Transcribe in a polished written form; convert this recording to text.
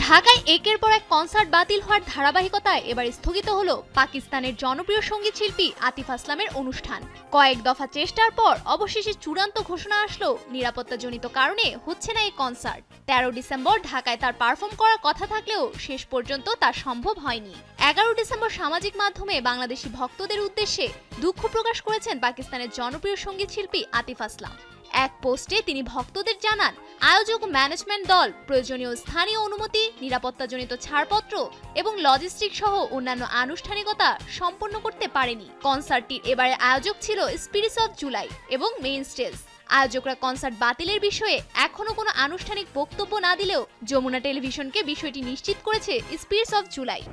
ঢাকায় একের পর এক কনসার্ট বাতিল হওয়ার ধারাবাহিকতায় এবার স্থগিত হলো পাকিস্তানের জনপ্রিয় সঙ্গীত শিল্পী আতিফ আসলামের অনুষ্ঠান। কয়েক দফা চেষ্টার পর অবশেষে চূড়ান্ত ঘোষণা আসলো নিরাপত্তাজনিত কারণে হচ্ছে না এই কনসার্ট। 13 ডিসেম্বর ঢাকায় তার পারফর্ম করার কথা থাকলেও শেষ পর্যন্ত তা সম্ভব হয়নি। 11 ডিসেম্বর সামাজিক মাধ্যমে বাংলাদেশি ভক্তদের উদ্দেশ্যে দুঃখ প্রকাশ করেছেন পাকিস্তানের জনপ্রিয় সঙ্গীত শিল্পী আতিফ আসলাম। এক পোস্টে তিনি ভক্তদের জানান, আয়োজক ও ম্যানেজমেন্ট দল প্রয়োজনীয় স্থানীয় অনুমতি, নিরাপত্তাজনিত ছাড়পত্র এবং লজিস্টিক সহ অন্যান্য আনুষ্ঠানিকতা সম্পন্ন করতে পারেনি। কনসার্টটির এবারে আয়োজক ছিল স্পিরিটস অফ জুলাই এবং মেইন স্টেজ। আয়োজকরা কনসার্ট বাতিলের বিষয়ে এখনো কোনো আনুষ্ঠানিক বক্তব্য না দিলেও যমুনা টেলিভিশনকে বিষয়টি নিশ্চিত করেছে স্পিরিটস অফ জুলাই।